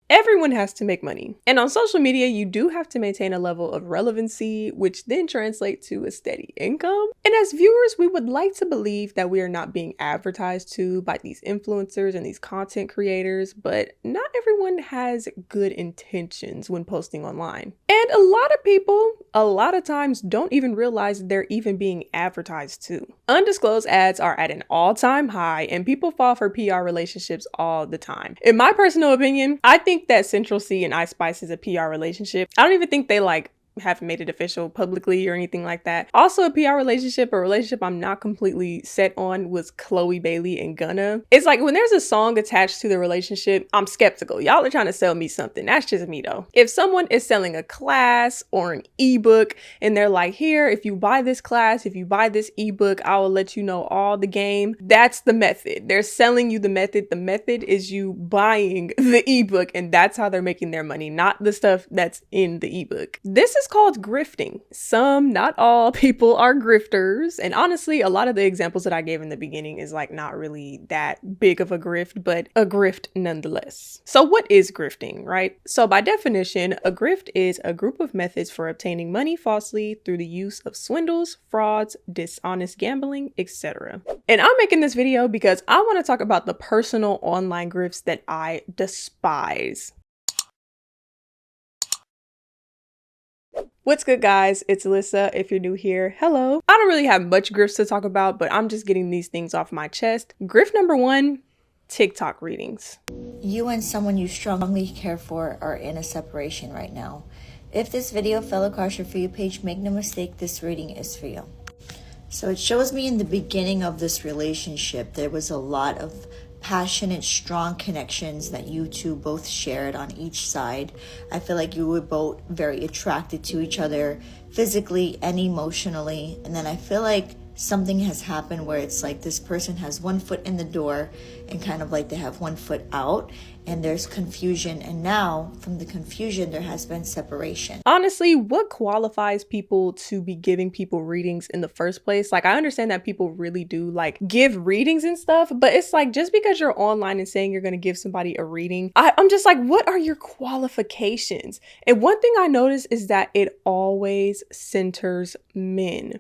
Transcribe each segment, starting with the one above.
Everyone has to make money. And on social media, you do have to maintain a level of relevancy, which then translates to a steady income. And as viewers, we would like to believe that we are not being advertised to by these influencers and these content creators, but not everyone has good intentions when posting online. And a lot of people, a lot of times, don't even realize they're even being advertised to. Undisclosed ads are at an all-time high, and people fall for PR relationships all the time. In my personal opinion, I think that Central C and Ice Spice is a PR relationship. I don't even think they haven't made it official publicly or anything like that. Also a PR relationship, a relationship I'm not completely set on, was Chloe Bailey and Gunna. It's like when there's a song attached to the relationship, I'm skeptical. Y'all are trying to sell me something. That's just me though. If someone is selling a class or an ebook and they're like, here, if you buy this class, if you buy this ebook, I will let you know all the game. That's the method. They're selling you the method. The method is you buying the ebook, and that's how they're making their money, not the stuff that's in the ebook. This is called grifting. Some, not all, people are grifters. And honestly, a lot of the examples that I gave in the beginning is like not really that big of a grift, but a grift nonetheless. So what is grifting, right? So by definition, a grift is a group of methods for obtaining money falsely through the use of swindles, frauds, dishonest gambling, etc. And I'm making this video because I want to talk about the personal online grifts that I despise. What's good, guys? It's Alissa. If you're new here, hello. I don't really have much grifts to talk about, but I'm just getting these things off my chest. Grift number one, TikTok readings. You and someone you strongly care for are in a separation right now. If this video fell across your For You page, make no mistake, this reading is for you. So it shows me in the beginning of this relationship, there was a lot of passionate, strong connections that you two both shared on each side. I feel like you were both very attracted to each other physically and emotionally. And then I feel like something has happened where it's like this person has one foot in the door and kind of like they have one foot out, and there's confusion. And now from the confusion, there has been separation. Honestly, what qualifies people to be giving people readings in the first place? Like, I understand that people really do like give readings and stuff, but it's like, just because you're online and saying you're going to give somebody a reading, I'm just like, what are your qualifications? And one thing I notice is that it always centers men.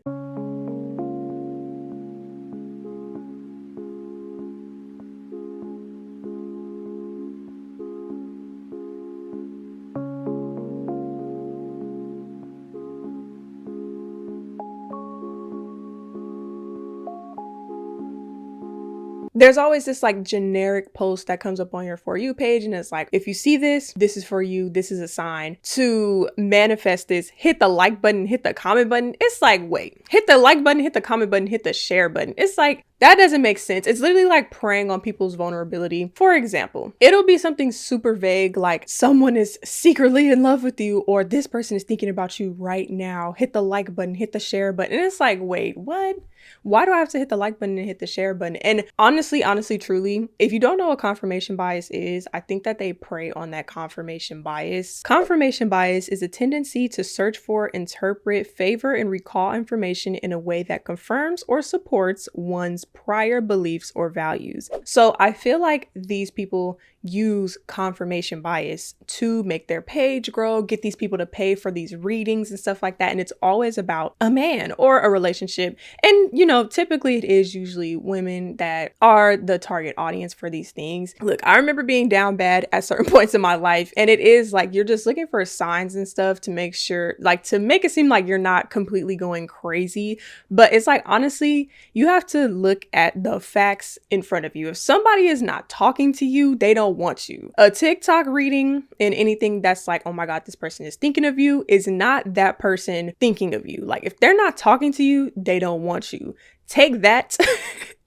There's always this like generic post that comes up on your For You page, and it's like, if you see this, this is for you. This is a sign to manifest this. Hit the like button, hit the comment button. It's like, wait, hit the like button, hit the comment button, hit the share button. It's like, that doesn't make sense. It's literally like preying on people's vulnerability. For example, it'll be something super vague like someone is secretly in love with you, or this person is thinking about you right now. Hit the like button, hit the share button. And it's like, wait, what? Why do I have to hit the like button and hit the share button? And honestly, truly, if you don't know what confirmation bias is, I think that they prey on that confirmation bias. Confirmation bias is a tendency to search for, interpret, favor, and recall information in a way that confirms or supports one's prior beliefs or values. So I feel like these people use confirmation bias to make their page grow, get these people to pay for these readings and stuff like that. And it's always about a man or a relationship. And, you know, typically it is usually women that are the target audience for these things. Look, I remember being down bad at certain points in my life, and it is like you're just looking for signs and stuff to make sure, like, to make it seem like you're not completely going crazy. But it's like, honestly, you have to look at the facts in front of you. If somebody is not talking to you, they don't want you. A TikTok reading and anything that's like, oh my God, this person is thinking of you, is not that person thinking of you. Like, if they're not talking to you, they don't want you. Take that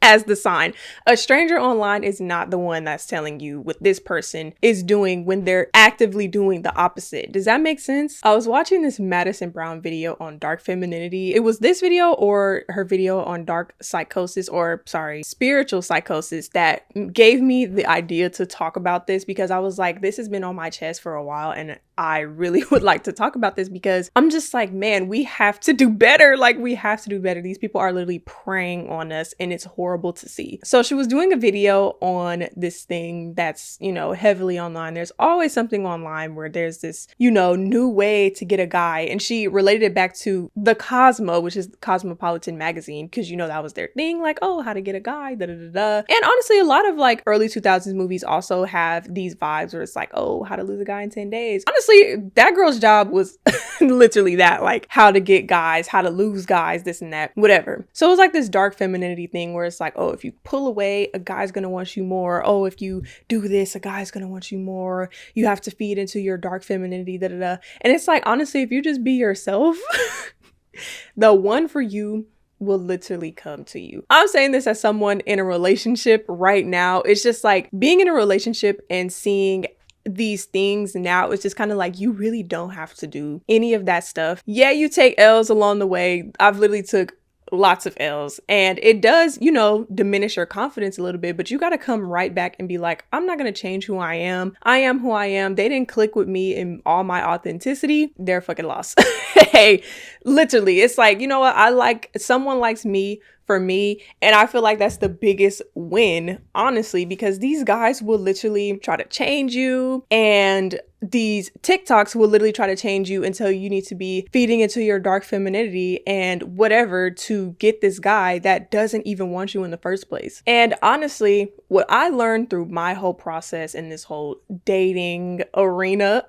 as the sign. A stranger online is not the one that's telling you what this person is doing when they're actively doing the opposite. Does that make sense? I was watching this Madison Brown video on dark femininity. It was this video or her video on spiritual psychosis that gave me the idea to talk about this, because I was like, this has been on my chest for a while and I really would like to talk about this because I'm just like, man, we have to do better. Like, we have to do better. These people are literally preying on us and it's horrible to see. So she was doing a video on this thing that's, you know, heavily online. There's always something online where there's this, you know, new way to get a guy. And she related it back to the Cosmo, which is Cosmopolitan magazine, because, you know, that was their thing. Like, oh, how to get a guy, da da da da. And honestly, a lot of like early 2000s movies also have these vibes where it's like, oh, how to lose a guy in 10 days. Honestly, that girl's job was literally that, like how to get guys, how to lose guys, this and that, whatever. So it was like this dark femininity thing where it's like, oh, if you pull away, a guy's gonna want you more. Oh, if you do this, a guy's gonna want you more. You have to feed into your dark femininity, da da da. And it's like, honestly, if you just be yourself, the one for you will literally come to you. I'm saying this as someone in a relationship right now. It's just like being in a relationship and seeing these things now, it's just kind of like, you really don't have to do any of that stuff. Yeah, you take L's along the way. I've literally took lots of L's and it does, you know, diminish your confidence a little bit, but you got to come right back and be like, I'm not going to change who I am. I am who I am. They didn't click with me in all my authenticity. They're fucking lost. Hey, literally, it's like, you know what? Someone likes me for me. And I feel like that's the biggest win, honestly, because these guys will literally try to change you. And these TikToks will literally try to change you until you need to be feeding into your dark femininity and whatever to get this guy that doesn't even want you in the first place. And honestly, what I learned through my whole process in this whole dating arena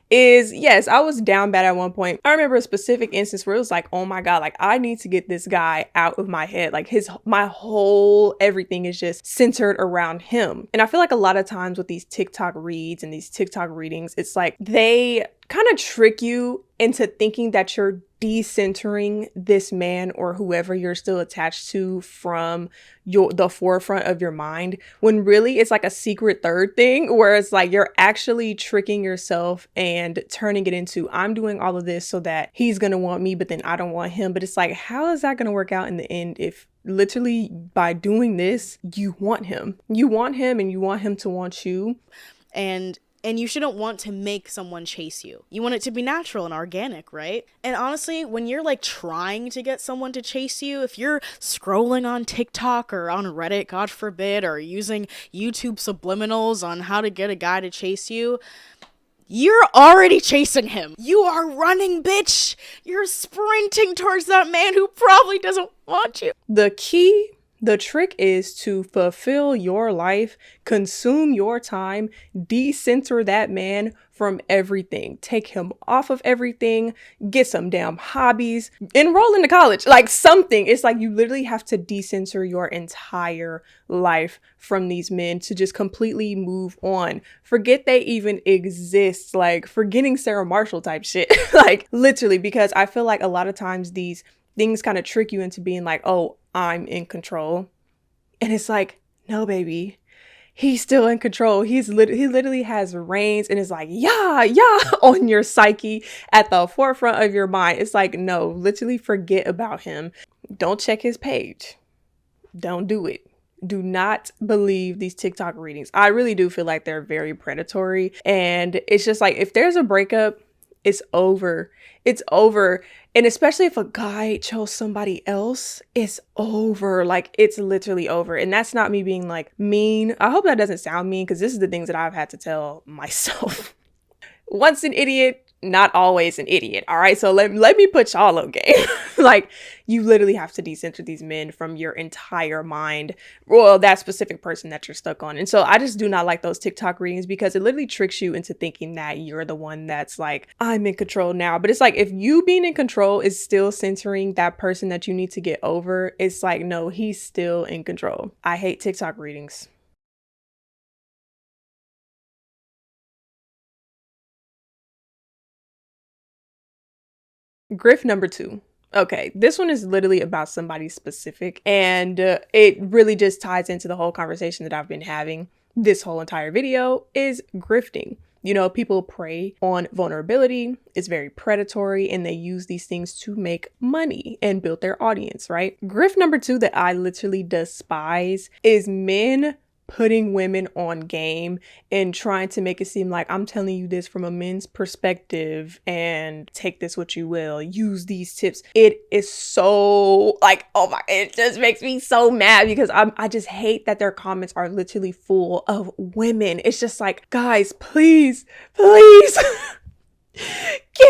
is, yes, I was down bad at one point. I remember a specific instance where it was like, oh my God, like I need to get this guy out of my head. Like my whole everything is just centered around him. And I feel like a lot of times with these TikTok reads and these TikTok readings, it's like they kind of trick you into thinking that you're decentering this man or whoever you're still attached to from the forefront of your mind, when really it's like a secret third thing where it's like you're actually tricking yourself and turning it into, I'm doing all of this so that he's gonna want me, but then I don't want him. But it's like, how is that gonna work out in the end if literally by doing this, you want him and you want him to want you? And you shouldn't want to make someone chase you. You want it to be natural and organic, right? And honestly, when you're like trying to get someone to chase you, if you're scrolling on TikTok or on Reddit, God forbid, or using YouTube subliminals on how to get a guy to chase you, you're already chasing him. You are running, bitch. You're sprinting towards that man who probably doesn't want you. The trick is to fulfill your life, consume your time, decenter that man from everything. Take him off of everything, get some damn hobbies, enroll into college, like something. It's like you literally have to decenter your entire life from these men to just completely move on. Forget they even exist, like forgetting Sarah Marshall type shit, like literally, because I feel like a lot of times these things kind of trick you into being like, oh, I'm in control. And it's like, no, baby, he's still in control. He literally has reins and is like, yeah, on your psyche at the forefront of your mind. It's like, no, literally forget about him. Don't check his page. Don't do it. Do not believe these TikTok readings. I really do feel like they're very predatory. And it's just like, if there's a breakup, it's over. It's over. And especially if a guy chose somebody else, it's over. Like, it's literally over. And that's not me being like mean. I hope that doesn't sound mean, because this is the things that I've had to tell myself. Once an idiot, not always an idiot. All right. So let me put y'all on game. Like, you literally have to decenter these men from your entire mind. Well, that specific person that you're stuck on. And so I just do not like those TikTok readings, because it literally tricks you into thinking that you're the one that's like, I'm in control now. But it's like, if you being in control is still centering that person that you need to get over, it's like, no, he's still in control. I hate TikTok readings. Grift number 2. Okay, this one is literally about somebody specific, and it really just ties into the whole conversation that I've been having this whole entire video, is grifting. You know, people prey on vulnerability. It's very predatory, and they use these things to make money and build their audience, right? Grift number 2 that I literally despise is men putting women on game and trying to make it seem like I'm telling you this from a men's perspective and take this what you will, use these tips. It is so like, oh my, it just makes me so mad because I just hate that their comments are literally full of women. It's just like, guys, please get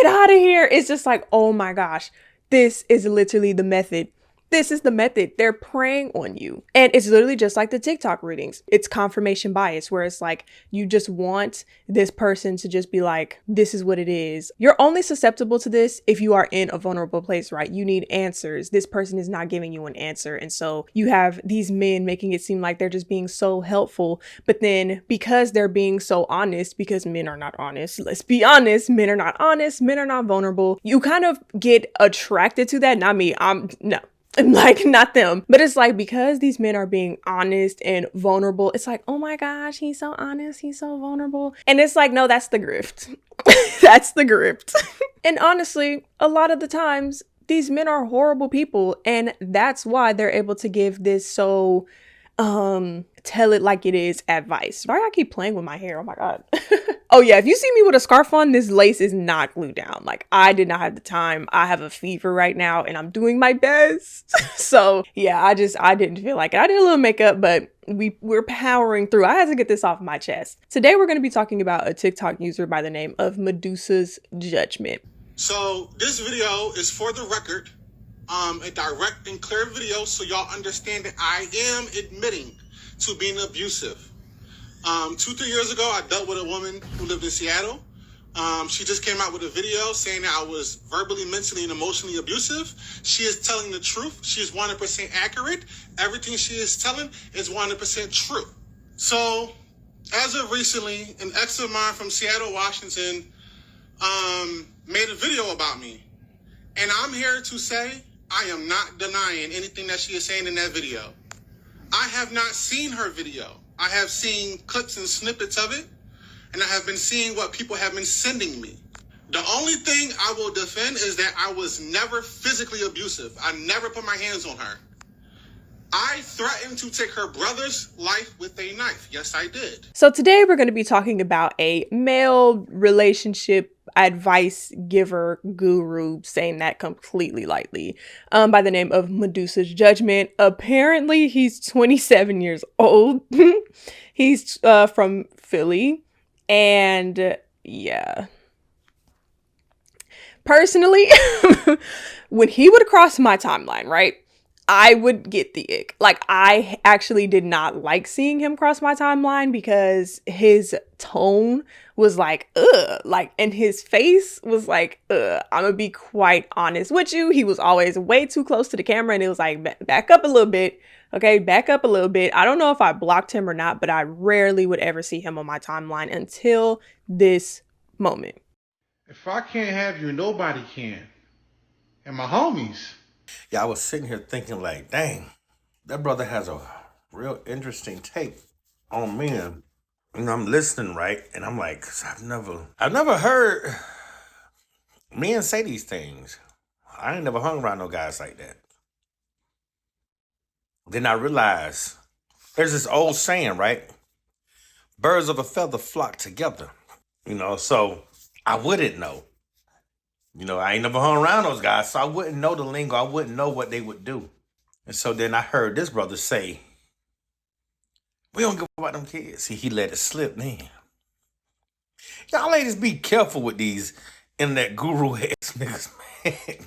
out of here. It's just like, oh my gosh, this is literally the method. This is the method. They're preying on you. And it's literally just like the TikTok readings. It's confirmation bias, where it's like, you just want this person to just be like, this is what it is. You're only susceptible to this if you are in a vulnerable place, right? You need answers. This person is not giving you an answer. And so you have these men making it seem like they're just being so helpful. But then because they're being so honest, because men are not honest, let's be honest, men are not honest, men are not vulnerable. You kind of get attracted to that. Not me. No. Like, not them. But it's like, because these men are being honest and vulnerable, it's like, oh my gosh, he's so honest, he's so vulnerable. And it's like, no, that's the grift. That's the grift. And honestly, a lot of the times, these men are horrible people. And that's why they're able to give this so, tell it like it is advice. Why I keep playing with my hair? Oh my God. Oh yeah, if you see me with a scarf on, this lace is not glued down. Like, I did not have the time. I have a fever right now and I'm doing my best. So yeah, I didn't feel like it. I did a little makeup, but we're powering through. I had to get this off my chest. Today, we're going to be talking about a TikTok user by the name of Medusa's Judgment. So this video is for the record, a direct and clear video so y'all understand that I am admitting to being abusive. 2-3 years ago, I dealt with a woman who lived in Seattle. She just came out with a video saying that I was verbally, mentally, and emotionally abusive. She is telling the truth. She is 100% accurate. Everything she is telling is 100% true. So, as of recently, an ex of mine from Seattle, Washington, made a video about me. And I'm here to say I am not denying anything that she is saying in that video. I have not seen her video. I have seen clips and snippets of it, and I have been seeing what people have been sending me. The only thing I will defend is that I was never physically abusive. I never put my hands on her. I threatened to take her brother's life with a knife. Yes, I did. So today we're going to be talking about a male relationship advice giver guru, saying that completely lightly, by the name of Medusa's Judgment. Apparently he's 27 years old. He's from Philly. And yeah, personally, when he would cross my timeline, right, I would get the ick. Like, I actually did not like seeing him cross my timeline because his tone was like, ugh, like, and his face was like, ugh. I'm gonna be quite honest with you. He was always way too close to the camera, and it was like, back up a little bit. Okay, back up a little bit. I don't know if I blocked him or not, but I rarely would ever see him on my timeline until this moment. If I can't have you, nobody can. And my homies. Yeah, I was sitting here thinking like, dang, that brother has a real interesting take on men. And I'm listening, right? And I'm like, 'cause I've never heard men say these things. I ain't never hung around no guys like that. Then I realized there's this old saying, right? Birds of a feather flock together. So I wouldn't know. I ain't never hung around those guys, so I wouldn't know the lingo. I wouldn't know what they would do. And so then I heard this brother say, we don't give a about them kids. See, he let it slip then. Y'all ladies be careful with these internet guru ass niggas, man.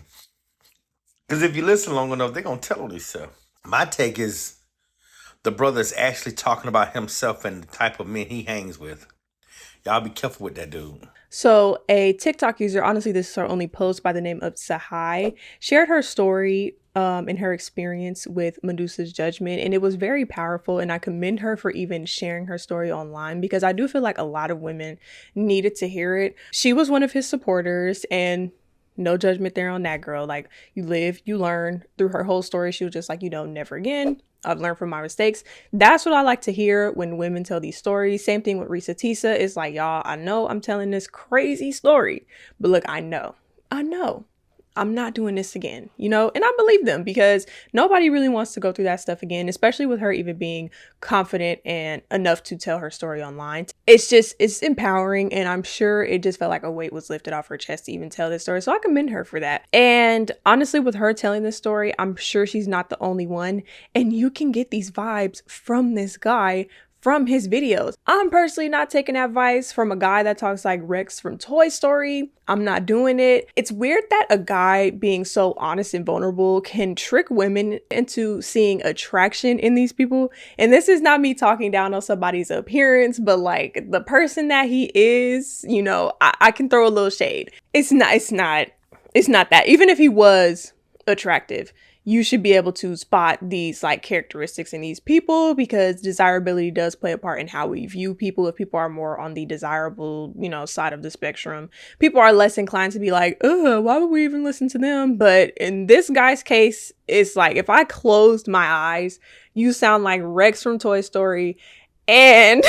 Because if you listen long enough, they're going to tell on themselves. My take is the brother's actually talking about himself and the type of men he hangs with. Y'all be careful with that dude. So a TikTok user, honestly, this is her only post, by the name of 𝙎𝙪𝙗𝙧𝙀, shared her story and her experience with Medusa's Judgment. And it was very powerful. And I commend her for even sharing her story online, because I do feel like a lot of women needed to hear it. She was one of his supporters, and no judgment there on that, girl. Like, you live, you learn. Through her whole story, she was just like, never again. I've learned from my mistakes. That's what I like to hear when women tell these stories. Same thing with Risa Tisa. It's like, y'all, I know I'm telling this crazy story, but look, I know. I'm not doing this again, you know? And I believe them because nobody really wants to go through that stuff again, especially with her even being confident and enough to tell her story online. It's empowering, and I'm sure it just felt like a weight was lifted off her chest to even tell this story. So I commend her for that. And honestly, with her telling this story, I'm sure she's not the only one. And you can get these vibes from this guy from his videos. I'm personally not taking advice from a guy that talks like Rex from Toy Story. I'm not doing it. It's weird that a guy being so honest and vulnerable can trick women into seeing attraction in these people. And this is not me talking down on somebody's appearance, but like the person that he is, you know, I can throw a little shade. It's not that. Even if he was attractive, you should be able to spot these like characteristics in these people, because desirability does play a part in how we view people. If people are more on the desirable, you know, side of the spectrum, people are less inclined to be like, why would we even listen to them? But in this guy's case, it's like, if I closed my eyes, you sound like Rex from Toy Story, and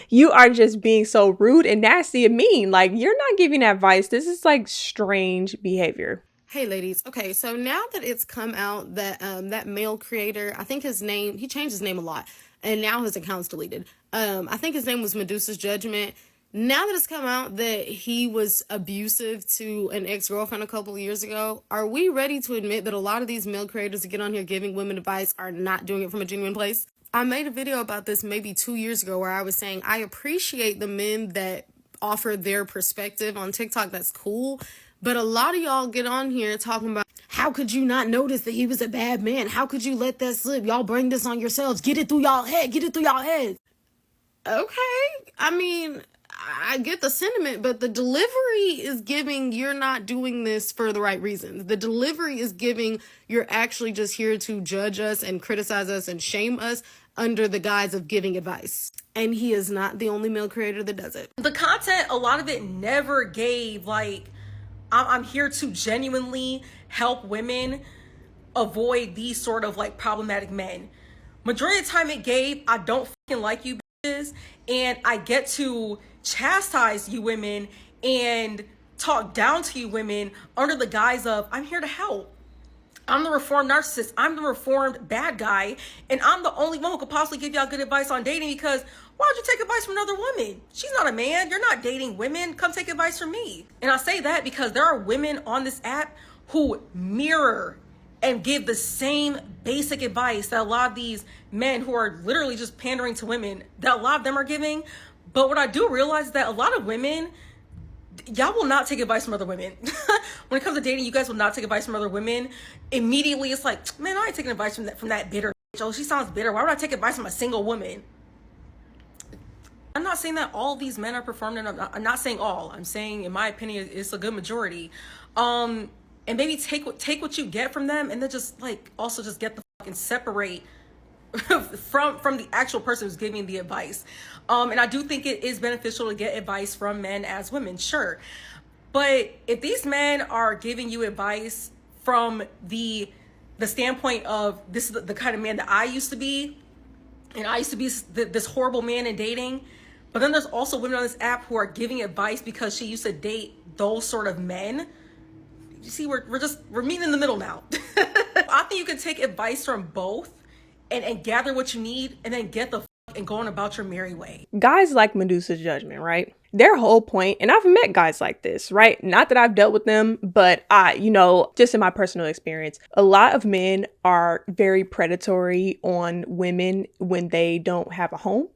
you are just being so rude and nasty and mean. Like, you're not giving advice. This is like strange behavior. Hey ladies, okay, so now that it's come out that that male creator, I think his name, he changed his name a lot, and now his account's deleted. I think his name was Medusa's Judgment. Now that it's come out that he was abusive to an ex-girlfriend a couple of years ago, are we ready to admit that a lot of these male creators that get on here giving women advice are not doing it from a genuine place? I made a video about this maybe 2 years ago where I was saying I appreciate the men that offer their perspective on TikTok. That's cool. But a lot of y'all get on here talking about, how could you not notice that he was a bad man? How could you let that slip? Y'all bring this on yourselves. Get it through y'all head. Get it through y'all head. Okay. I mean, I get the sentiment, but the delivery is giving you're not doing this for the right reasons. The delivery is giving you're actually just here to judge us and criticize us and shame us under the guise of giving advice. And he is not the only male creator that does it. The content, a lot of it never gave like, I'm here to genuinely help women avoid these sort of like problematic men. Majority of the time it gave, I don't fucking like you bitches, and I get to chastise you women and talk down to you women under the guise of, I'm here to help. I'm the reformed narcissist. I'm the reformed bad guy. And I'm the only one who could possibly give y'all good advice on dating, because why would you take advice from another woman? She's not a man. You're not dating women. Come take advice from me. And I say that because there are women on this app who mirror and give the same basic advice that a lot of these men who are literally just pandering to women, that a lot of them are giving. But what I do realize is that a lot of women, y'all will not take advice from other women. When it comes to dating, you guys will not take advice from other women. Immediately, it's like, man, I ain't taking advice from that bitter bitch. Oh, she sounds bitter. Why would I take advice from a single woman? I'm not saying that all these men are performing. I'm not saying all. I'm saying, in my opinion, it's a good majority. And maybe take what you get from them, and then just like also just get the fucking separate from the actual person who's giving the advice. And I do think it is beneficial to get advice from men as women, sure. But if these men are giving you advice from the standpoint of, this is the kind of man that I used to be, and I used to be this horrible man in dating, but then there's also women on this app who are giving advice because she used to date those sort of men. You see, we're meeting in the middle now. I think you can take advice from both and gather what you need, and then get the fuck and going about your merry way. Guys like Medusa's Judgment, right? Their whole point, and I've met guys like this, right? Not that I've dealt with them, but just in my personal experience, a lot of men are very predatory on women when they don't have a home,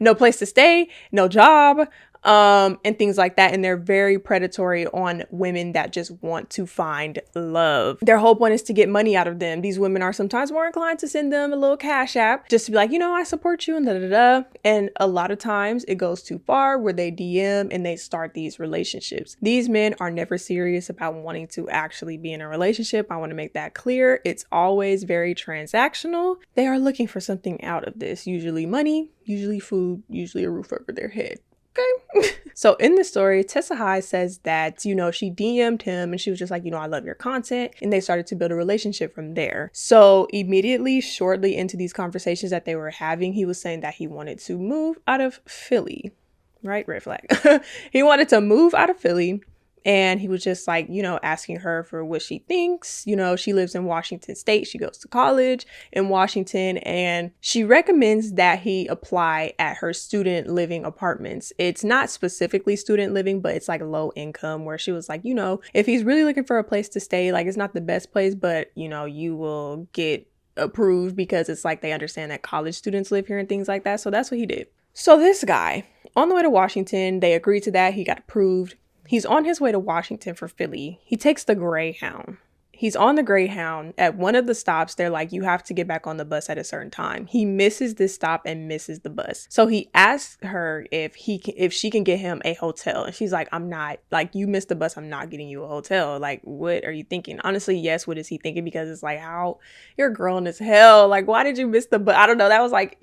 no place to stay, no job, and things like that. And they're very predatory on women that just want to find love. Their whole point is to get money out of them. These women are sometimes more inclined to send them a little cash app just to be like, I support you and da da da. And a lot of times it goes too far where they DM and they start these relationships. These men are never serious about wanting to actually be in a relationship. I want to make that clear. It's always very transactional. They are looking for something out of this, usually money, usually food, usually a roof over their head. Okay. So in the story, 𝙤𝙪𝙗𝙧 says that, she DM'd him and she was just like, I love your content. And they started to build a relationship from there. So immediately, shortly into these conversations that they were having, he was saying that he wanted to move out of Philly, right? Red flag. He wanted to move out of Philly And he was just like, you know, asking her for what she thinks. You know, she lives in Washington State. She goes to college in Washington, and she recommends that he apply at her student living apartments. It's not specifically student living, but it's like low income, where she was like, you know, if he's really looking for a place to stay, like it's not the best place, but you know, you will get approved because it's like they understand that college students live here and things like that. So that's what he did. So this guy, on the way to Washington, they agreed to that. He got approved. He's on his way to Washington for Philly. He takes the Greyhound. He's on the Greyhound. At one of the stops, they're like, you have to get back on the bus at a certain time. He misses this stop and misses the bus. So he asks her if she can get him a hotel. And she's like, I'm not, like, you missed the bus. I'm not getting you a hotel. Like, what are you thinking? Honestly, yes. What is he thinking? Because it's like, how, you're grown as hell. Like, why did you miss the bus? I don't know. That was like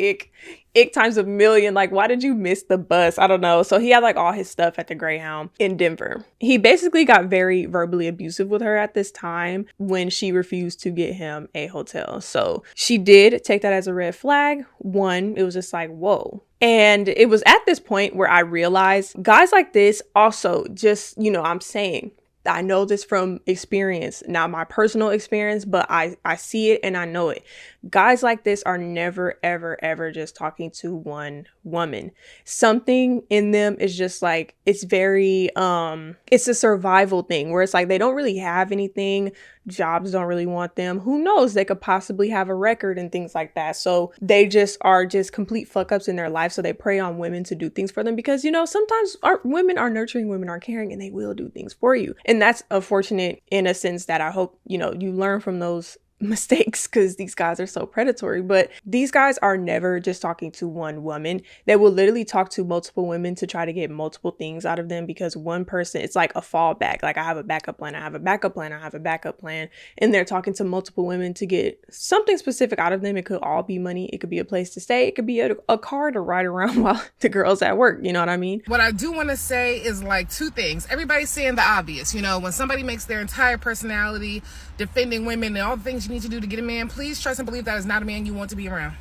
ick times a million. Like, why did you miss the bus? I don't know. So he had like all his stuff at the Greyhound in Denver. He basically got very verbally abusive with her at this time when she refused to get him a hotel. So she did take that as a red flag. One, it was just like, whoa. And it was at this point where I realized guys like this also just, you know, I'm saying, I know this from experience, not my personal experience, but I see it and I know it. Guys like this are never, ever, ever just talking to one woman. Something in them is just like, it's very, it's a survival thing where it's like, they don't really have anything. Jobs don't really want them. Who knows? They could possibly have a record and things like that. So they just are just complete fuck ups in their life. So they prey on women to do things for them because, you know, sometimes women are nurturing, women are caring, and they will do things for you. And that's unfortunate in a sense that I hope, you know, you learn from those mistakes because these guys are so predatory. But these guys are never just talking to one woman. They will literally talk to multiple women to try to get multiple things out of them because one person, it's like a fallback. Like, I have a backup plan, I have a backup plan, I have a backup plan. And they're talking to multiple women to get something specific out of them. It could all be money. It could be a place to stay. It could be a car to ride around while the girl's at work. You know what I mean? What I do want to say is like two things. Everybody's saying the obvious. You know, when somebody makes their entire personality defending women and all the things you need to do to get a man, please trust and believe that is not a man you want to be around,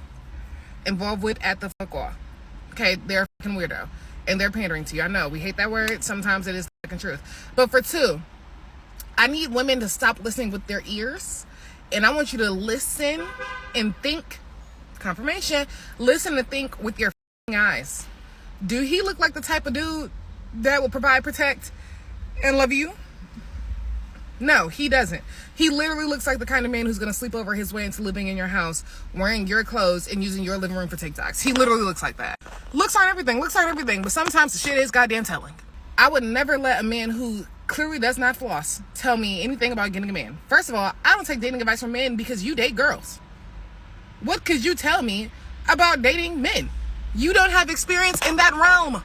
involved with at the fuck all. Okay, they're a fucking weirdo and they're pandering to you. I know we hate that word. Sometimes it is the fucking truth. But for two, I need women to stop listening with their ears, and I want you to listen and think. Confirmation. Listen and think with your fucking eyes. Do he look like the type of dude that will provide, protect, and love you? No, he doesn't. He literally looks like the kind of man who's going to sleep over his way into living in your house, wearing your clothes and using your living room for TikToks. He literally looks like that. Looks aren't everything, but sometimes the shit is goddamn telling. I would never let a man who clearly does not floss tell me anything about getting a man. First of all, I don't take dating advice from men because you date girls. What could you tell me about dating men? You don't have experience in that realm.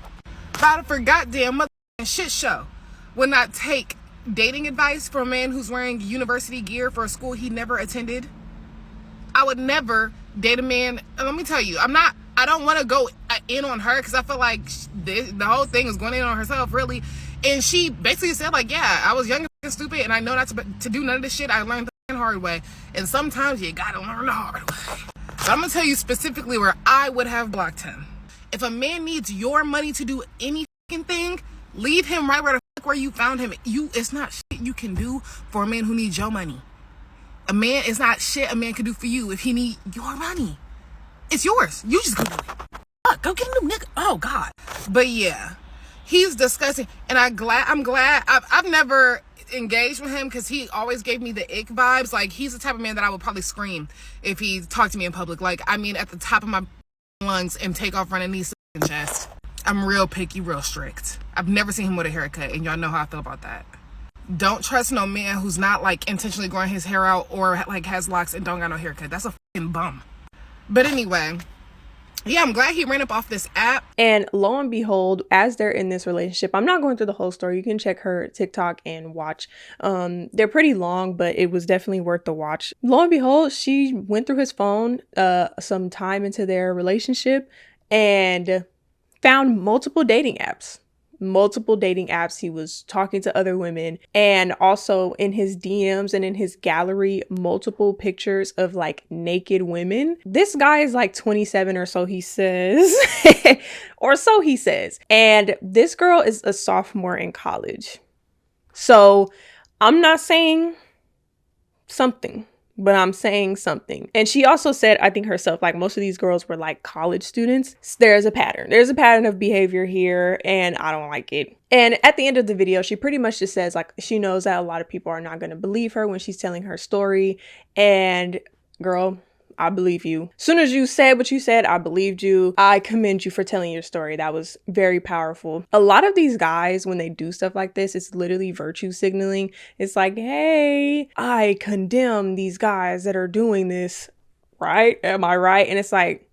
About for goddamn motherfucking shit show. Would not take dating advice from a man who's wearing university gear for a school he never attended. I would never date a man. And let me tell you, I don't want to go in on her because I feel like the whole thing is going in on herself, really. And she basically said, like, yeah, I was young and stupid, and I know not to do none of this shit. I learned the hard way. And sometimes you gotta learn the hard way. So I'm gonna tell you specifically where I would have blocked him. If a man needs your money to do any fucking thing, leave him right where the fuck where you found him. It's not shit you can do for a man who needs your money. A man is not shit a man can do for you if he need your money. It's yours. You just go do it. Fuck, go get a new nigga. Oh God. But yeah, he's disgusting, and I'm glad. I've never engaged with him because he always gave me the ick vibes. Like, he's the type of man that I would probably scream if he talked to me in public. Like, I mean, at the top of my lungs and take off running these chest. I'm real picky, real strict. I've never seen him with a haircut, and y'all know how I feel about that. Don't trust no man who's not like intentionally growing his hair out or like has locks and don't got no haircut. That's a fucking bum. But anyway, yeah, I'm glad he ran up off this app. And lo and behold, as they're in this relationship, I'm not going through the whole story. You can check her TikTok and watch. They're pretty long, but it was definitely worth the watch. Lo and behold, she went through his phone some time into their relationship and found multiple dating apps. He was talking to other women, and also in his DMs and in his gallery, multiple pictures of like naked women. This guy is like 27 or so, he says, or so he says. And this girl is a sophomore in college. So I'm not saying something, but I'm saying something. And she also said, I think herself, like most of these girls were like college students. There's a pattern. There's a pattern of behavior here, and I don't like it. And at the end of the video, she pretty much just says like she knows that a lot of people are not going to believe her when she's telling her story. And girl, I believe you. As soon as you said what you said, I believed you. I commend you for telling your story. That was very powerful. A lot of these guys, when they do stuff like this, it's literally virtue signaling. It's like, hey, I condemn these guys that are doing this, right? Am I right? And it's like,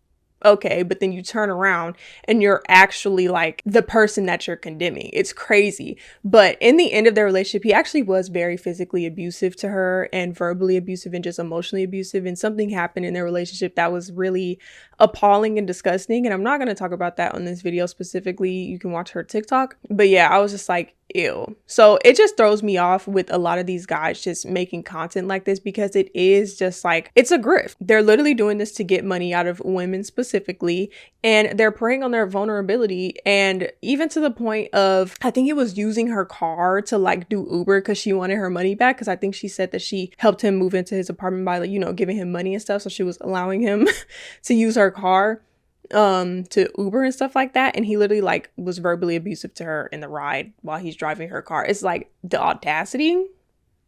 okay, but then you turn around and you're actually like the person that you're condemning. It's crazy. But in the end of their relationship, he actually was very physically abusive to her and verbally abusive and just emotionally abusive. And something happened in their relationship that was really appalling and disgusting. And I'm not going to talk about that on this video specifically. You can watch her TikTok. But yeah, I was just like, ew. So it just throws me off with a lot of these guys just making content like this, because it is just like, it's a grift. They're literally doing this to get money out of women specifically, and they're preying on their vulnerability. And even to the point of, I think it was using her car to like do Uber because she wanted her money back, because I think she said that she helped him move into his apartment by like, you know, giving him money and stuff. So she was allowing him to use her car to Uber and stuff like that, and he literally like was verbally abusive to her in the ride while he's driving her car. It's like the audacity,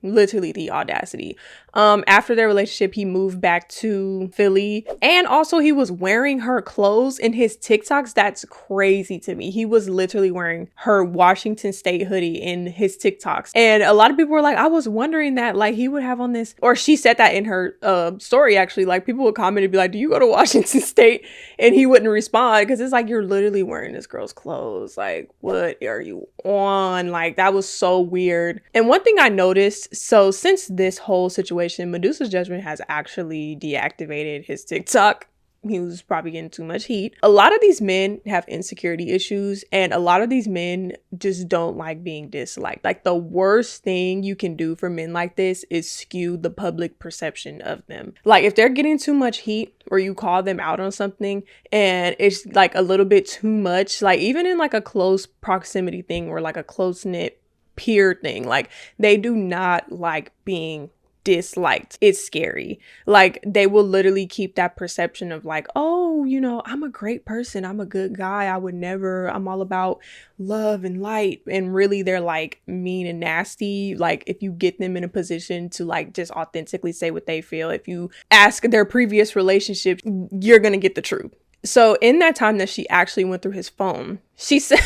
literally the audacity. After their relationship, he moved back to Philly, and also he was wearing her clothes in his TikToks. That's crazy to me. He was literally wearing her Washington State hoodie in his TikToks, and a lot of people were like, I was wondering that like he would have on this, or she said that in her story actually, like people would comment and be like, do you go to Washington State? And he wouldn't respond, because it's like, you're literally wearing this girl's clothes. Like, what are you on? Like, that was so weird. And one thing I noticed, so since this whole situation, Medusa's Judgment has actually deactivated his TikTok. He was probably getting too much heat. A lot of these men have insecurity issues, and a lot of these men just don't like being disliked. Like, the worst thing you can do for men like this is skew the public perception of them. Like, if they're getting too much heat, or you call them out on something and it's like a little bit too much, like even in like a close proximity thing or like a close-knit peer thing, like they do not like being disliked. It's scary. Like, they will literally keep that perception of like, oh, you know, I'm a great person, I'm a good guy, I would never, I'm all about love and light. And really they're like mean and nasty. Like, if you get them in a position to like just authentically say what they feel, if you ask their previous relationship, you're gonna get the truth. So in that time that she actually went through his phone, she said,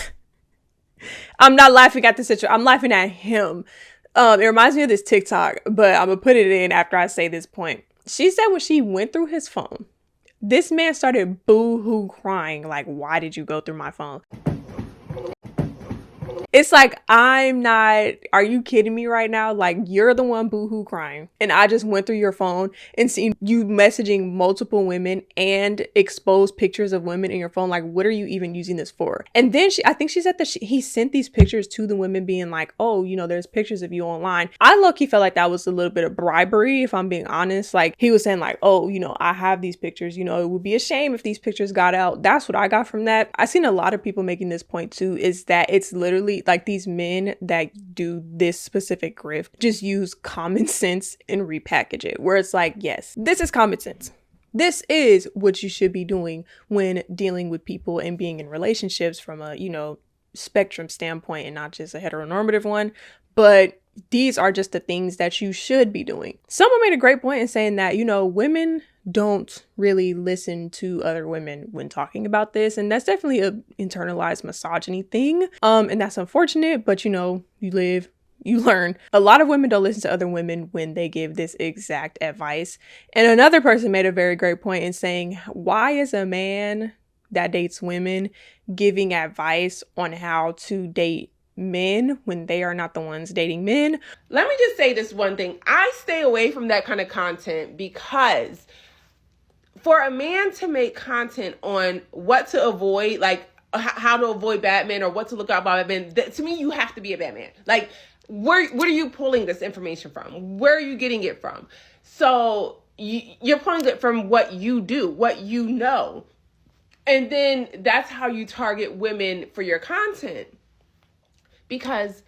I'm not laughing at the situation, I'm laughing at him. It reminds me of this TikTok, but I'm gonna put it in after I say this point. She said when she went through his phone, this man started boo-hoo crying. Like, why did you go through my phone? It's like, I'm not, are you kidding me right now? Like, you're the one boohoo crying, and I just went through your phone and seen you messaging multiple women and exposed pictures of women in your phone. Like, what are you even using this for? And then I think she said that he sent these pictures to the women being like, oh, you know, there's pictures of you online. I low-key felt like that was a little bit of bribery, if I'm being honest. Like, he was saying like, oh, you know, I have these pictures, you know, it would be a shame if these pictures got out. That's what I got from that. I've seen a lot of people making this point too, is that it's literally like these men that do this specific grift just use common sense and repackage it, where it's like, yes, this is common sense. This is what you should be doing when dealing with people and being in relationships from a, you know, spectrum standpoint and not just a heteronormative one. But these are just the things that you should be doing. Someone made a great point in saying that, you know, women don't really listen to other women when talking about this. And that's definitely a internalized misogyny thing. And that's unfortunate, but you know, you live, you learn. A lot of women don't listen to other women when they give this exact advice. And another person made a very great point in saying, why is a man that dates women giving advice on how to date men when they are not the ones dating men? Let me just say this one thing. I stay away from that kind of content, because for a man to make content on what to avoid, like how to avoid bad men or what to look out about bad men, to me, you have to be a bad man. Like, where are you pulling this information from? Where are you getting it from? So you're pulling it from what you do, what you know. And then that's how you target women for your content. Because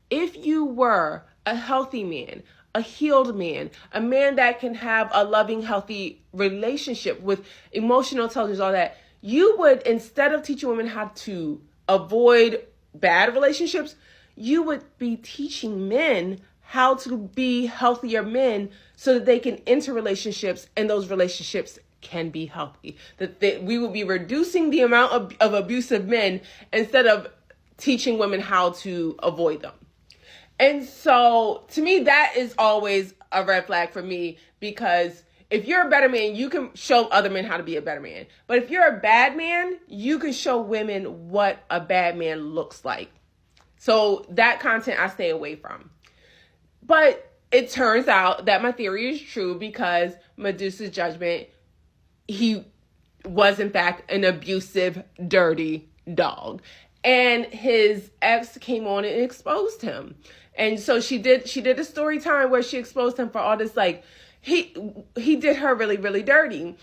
If you were a healthy man, a healed man, a man that can have a loving, healthy relationship with emotional intelligence, all that, you would, instead of teaching women how to avoid bad relationships, you would be teaching men how to be healthier men so that they can enter relationships and those relationships can be healthy. That we will be reducing the amount of abusive men instead of teaching women how to avoid them. And so to me, that is always a red flag for me, because if you're a better man, you can show other men how to be a better man. But if you're a bad man, you can show women what a bad man looks like. So that content I stay away from. But it turns out that my theory is true, because Medusa's judgment, he was in fact an abusive, dirty dog. And his ex came on and exposed him. And so she did a story time where she exposed him for all this, like, he did her really, really dirty.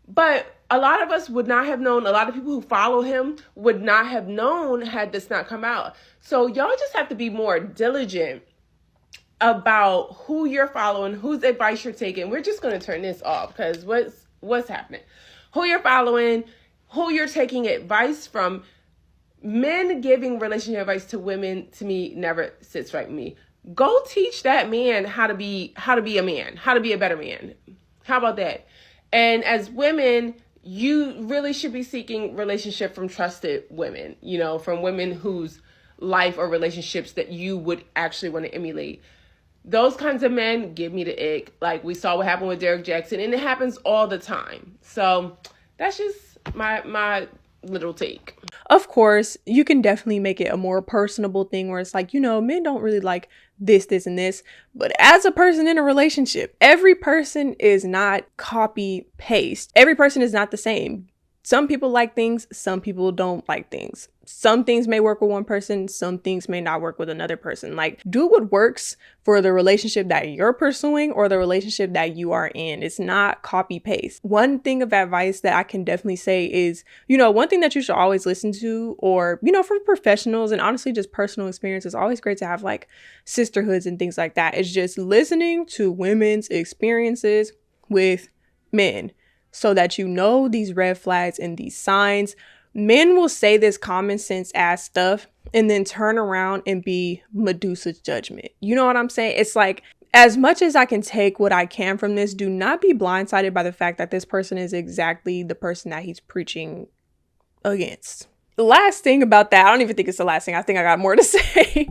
But a lot of us would not have known, a lot of people who follow him would not have known had this not come out. So y'all just have to be more diligent about who you're following, whose advice you're taking. We're just going to turn this off, because what's happening? Who you're following, who you're taking advice from. Men giving relationship advice to women, to me, never sits right with me. Go teach that man how to be a man, how to be a better man. How about that? And as women, you really should be seeking relationship from trusted women, from women whose life or relationships that you would actually want to emulate. Those kinds of men give me the ick. Like we saw what happened with Derek Jackson, and it happens all the time. So that's just my little take. Of course, you can definitely make it a more personable thing where it's like, men don't really like this, and this. But as a person in a relationship, every person is not copy paste. Every person is not the same. Some people like things, some people don't like things. Some things may work with one person, some things may not work with another person. Like, do what works for the relationship that you're pursuing or the relationship that you are in. It's not copy paste. One thing of advice that I can definitely say is, one thing that you should always listen to, or, from professionals and honestly just personal experience, it's always great to have like sisterhoods and things like that. It's just listening to women's experiences with men, so that these red flags and these signs. Men will say this common sense ass stuff and then turn around and be Medusa's judgment. You know what I'm saying? It's like, as much as I can take what I can from this, do not be blindsided by the fact that this person is exactly the person that he's preaching against. The last thing about that, I don't even think it's the last thing. I think I got more to say.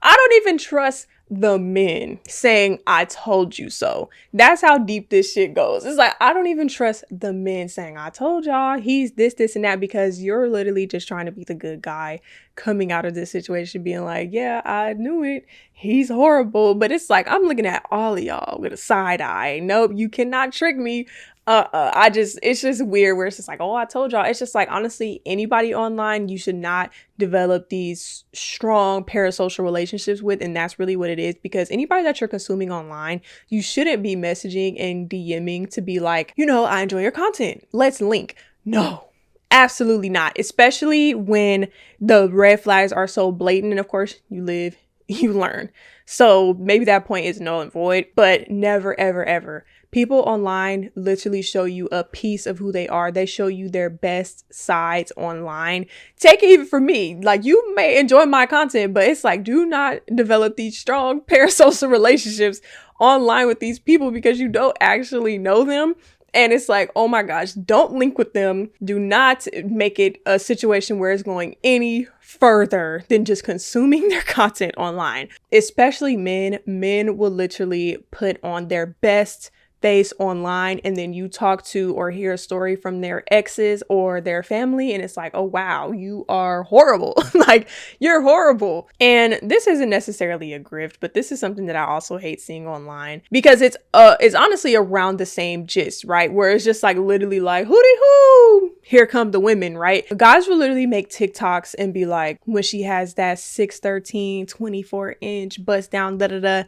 I don't even trust the men saying, I told you so. That's how deep this shit goes. It's like, I don't even trust the men saying, I told y'all he's this, and that, because you're literally just trying to be the good guy coming out of this situation being like, yeah, I knew it. He's horrible. But it's like, I'm looking at all of y'all with a side eye. Nope, you cannot trick me. It's just weird where it's just like, oh, I told y'all. It's just like, honestly, anybody online, you should not develop these strong parasocial relationships with. And that's really what it is, because anybody that you're consuming online, you shouldn't be messaging and DMing to be like, I enjoy your content. Let's link. No, absolutely not. Especially when the red flags are so blatant. And of course, you live, you learn. So maybe that point is null and void, but never, ever, ever. People online literally show you a piece of who they are. They show you their best sides online. Take it even from me. Like, you may enjoy my content, but it's like, do not develop these strong parasocial relationships online with these people, because you don't actually know them. And it's like, oh my gosh, don't link with them. Do not make it a situation where it's going any further than just consuming their content online. Especially men. Men will literally put on their best face online, and then you talk to or hear a story from their exes or their family, and it's like, oh wow, you are horrible. Like, you're horrible. And this isn't necessarily a grift, but this is something that I also hate seeing online, because it's honestly around the same gist, right? Where it's just like literally like, hooty hoo, here come the women, right? Guys will literally make TikToks and be like, when she has that 6'13", 24-inch bust down, da da da.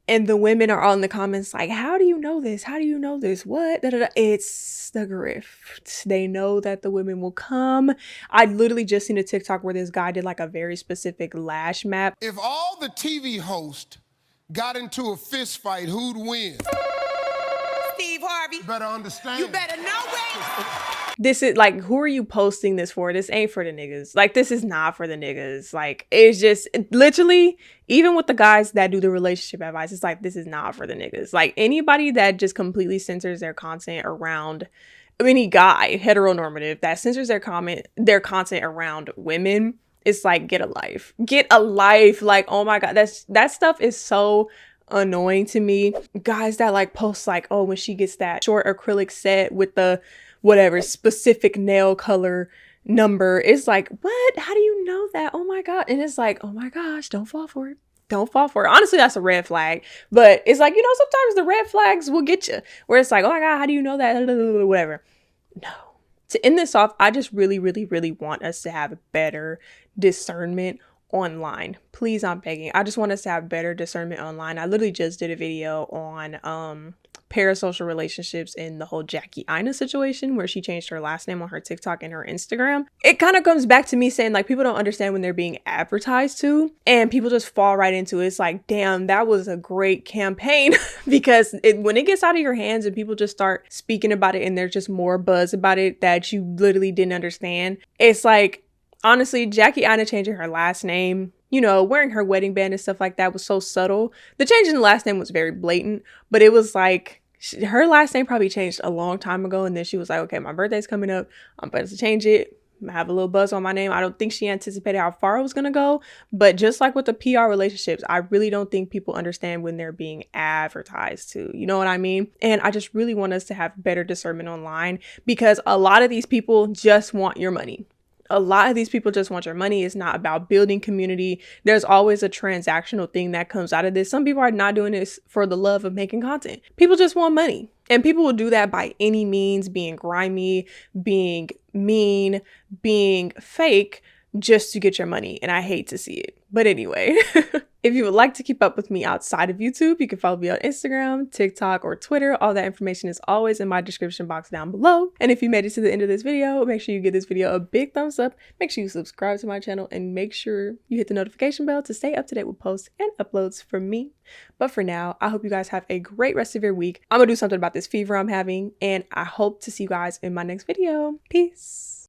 And the women are all in the comments like, how do you know this? How do you know this? What? Da, da, da. It's the grift. They know that the women will come. I literally just seen a TikTok where this guy did like a very specific lash map. If all the TV hosts got into a fist fight, who'd win? Steve Harvey. You better understand. You better know it. This is like, who are you posting this for? This ain't for the niggas. Like, this is not for the niggas. Like, it's just literally, even with the guys that do the relationship advice, it's like, this is not for the niggas. Like, anybody that just completely censors their content around any guy, heteronormative, that censors their content around women, it's like, get a life. Get a life. Like, oh my God, that stuff is so annoying to me. Guys that like post like, oh, when she gets that short acrylic set with the whatever specific nail color number, it's like, what? How do you know that? Oh my God. And it's like, oh my gosh, don't fall for it. Don't fall for it. Honestly, that's a red flag. But it's like, you know, sometimes the red flags will get you where it's like, oh my God, how do you know that? Whatever. No. To end this off, I just really, really, really want us to have better discernment online. Please, I'm begging. I just want us to have better discernment online. I literally just did a video on parasocial relationships in the whole 𝙎𝙪𝙗𝙨𝙧𝙀 situation where she changed her last name on her TikTok and her Instagram. It kind of comes back to me saying like, people don't understand when they're being advertised to, and people just fall right into it. It's like, damn, that was a great campaign because when it gets out of your hands and people just start speaking about it and there's just more buzz about it that you literally didn't understand. It's like, honestly, 𝙎𝙬𝙧𝙀𝙀 changing her last name, you know, wearing her wedding band and stuff like that was so subtle. The change in the last name was very blatant, but it was like, her last name probably changed a long time ago. And then she was like, okay, my birthday's coming up. I'm about to change it. I have a little buzz on my name. I don't think she anticipated how far it was going to go. But just like with the PR relationships, I really don't think people understand when they're being advertised to. You know what I mean? And I just really want us to have better discernment online because a lot of these people just want your money. A lot of these people just want your money. It's not about building community. There's always a transactional thing that comes out of this. Some people are not doing this for the love of making content. People just want money. And people will do that by any means, being grimy, being mean, being fake, just to get your money. And I hate to see it. But anyway, if you would like to keep up with me outside of YouTube, you can follow me on Instagram, TikTok, or Twitter. All that information is always in my description box down below. And if you made it to the end of this video, make sure you give this video a big thumbs up. Make sure you subscribe to my channel and make sure you hit the notification bell to stay up to date with posts and uploads from me. But for now, I hope you guys have a great rest of your week. I'm gonna do something about this fever I'm having, and I hope to see you guys in my next video. Peace.